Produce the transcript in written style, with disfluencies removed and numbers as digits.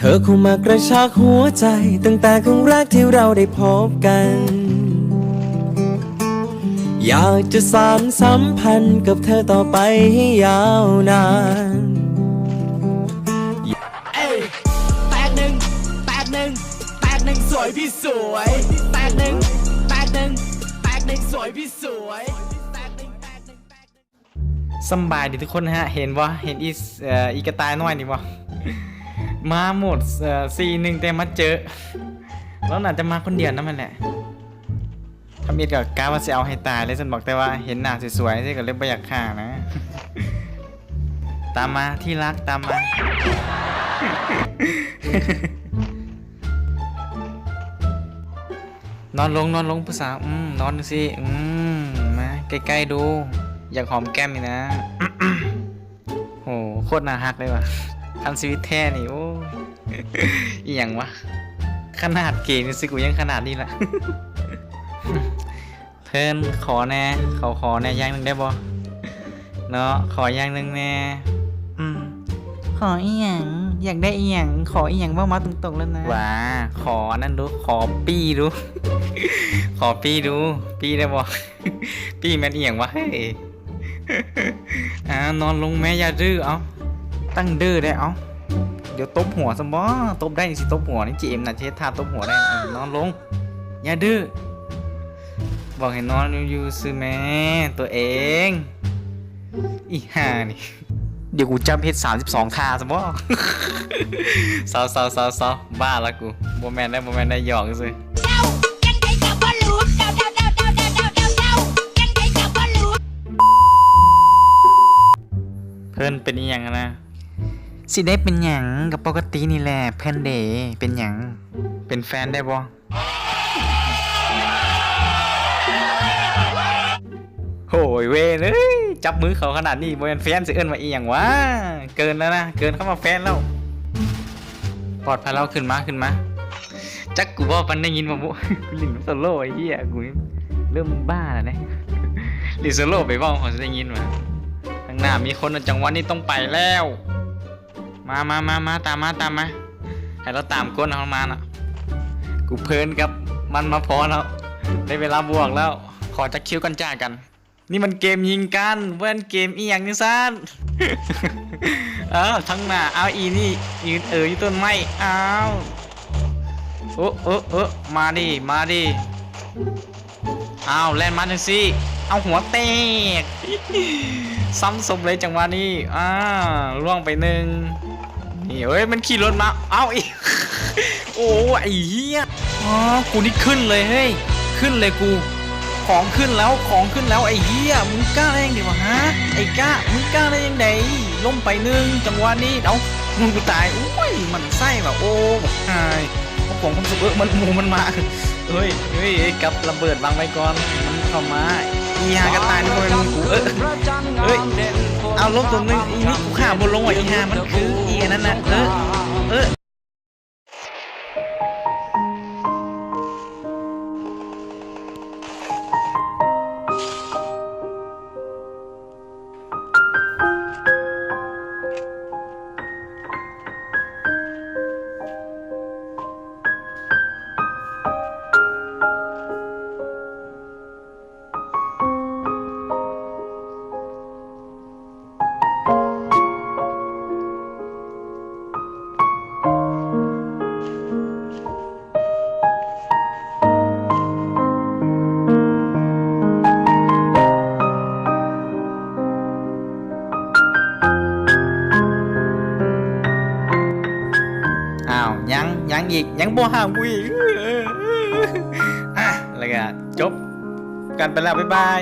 เธอเข้ามากระชากหัวใจตั้งแต่ครั้งแรกที่เราได้พบกัน อยากจะสานสัมพันธ์กับเธอต่อไปให้ยาวนานแตกหนึ่งแตกหนึ่งแตกหนึ่งสวยพี่สวยแตกหนึ่งแตกหนึ่งแตกหนึ่งสวยพี่สวยสบายดีทุกคนนะฮะเห็นวะเห็นอีกระต่ายน้อยนี่วะมาหมด4-1แต่มาเจอแล้วน่าจะมาคนเดียวนั่นมันแหละทำอีกกับกาว่าจะเอาให้ตายเลยฉันบอกแต่ว่าเห็นหน้าสวยๆที่ก็เลยไม่อยากฆ่านะ ตามมาที่รักตามมา นอนลงผู้สาวนอนสิมาใกล้ๆดูอยากหอมแก้มอีกนะ โหโคตรน่าฮักเลยว่ะทันชีวิตแท้นี่โอ้อีหยังวะขนาดเกย์นี่สิกูยังขนาดนี้ละ เพิ่นขอแน่ขอแน่อย่างหนึ่งได้บ่เนาะขออย่างหนึ่งแน่ขออีหยังอยากได้อีหยังขออีหยังว่ามาตรงๆแล้วนะว้าขอนั่นดูขอปี้ดู ขอปี้ดูปี้ได้บ่ ปี้แม่นอีหยังวะเฮ้ย นอนลงแม่อย่าดื้อเอาตั้งดื้อได้เอาเดี๋ยวตบหัวซะบ่ตบได้สิตบหัวนี่จีเอ็มน่ะเทสท่าตบหัวได้นอนลงอย่าดื้อบอกให้นอนอยู่ซื้อแม่ตัวเองอีห่านี่เดี๋ยวกูจำเพชร32ท่าซะบ่ เศร้าบ้าละกูบ่แม่นได้หยอกซื่อเพิ่นเป็นอีหยังนะสิได้เป็นหยังกับปกตินี่แหละเพิ่นเดเป็นหยังเป็นแฟนได้บ่โหยเว้ยเอ้ยจับมือเขาขนาดนี้บ่เป็นแฟนสิเอิ้นว่าอีหยังวะเกินแล้วนะเกินเข้ามาแฟนแล้วปลอดภัยแล้วขึ้นมาจักกูบ่ปันได้ยินบ่บุลิงโซโล่ไอ้เหี้ยกูเริ่มบ้าแล้วนะลิงโซโล่ไปเว้าเขาสิได้ยินว่าข้างหน้ามีคนจังหวะนี้ต้องไปแล้วมาตามมาให้เราตามก้นเขามาน่ะกูเพลินกับมันมาพอแล้วได้เวลาบวกแล้วขอจักคิวกันจ้ากันนี่มันเกมยิงกันเว้นเกมอีหยังนี่ซ่าน ทั้งหน้าเอาอีนี่ยืนอยู่ต้นไม้เอามาดิเอาแล่นมาหนึ่งสิเอาหัวแตก ซ้ำศพเลยจังหวะนี้ล่วงไปหนึ่งนี่เฮ้ยมันขี่รถมาเอาอีก โอ้ไอ้เหี้ยกูนี่ขึ้นเลยเฮ้ยขึ้นเลยกูของขึ้นแล้วไอ้เหี้ยมึงกล้าได้ยังไงวะฮะไอ้ก้ามึงกล้าได้ยังไงล้มไปหนึ่งจังหวะนี้เอ้ามึงกูตายโอ้ยมันไส้แบบโอ้ไอ้ผมสุกมันหมูมันมาเฮ้ยกับระเบิดวางไว้ก่อนมันเข้ามาอีหากระต่ายนี่มันกูเฮ้ยเอาลบตัวนึงอีนี่กูฆ่าบนลงว่ะอีหามันคืออีนั่นน่ะยังอีกยังบ่ห้ามกูอีกแล้วก็จบกันไปแล้วบ๊ายบาย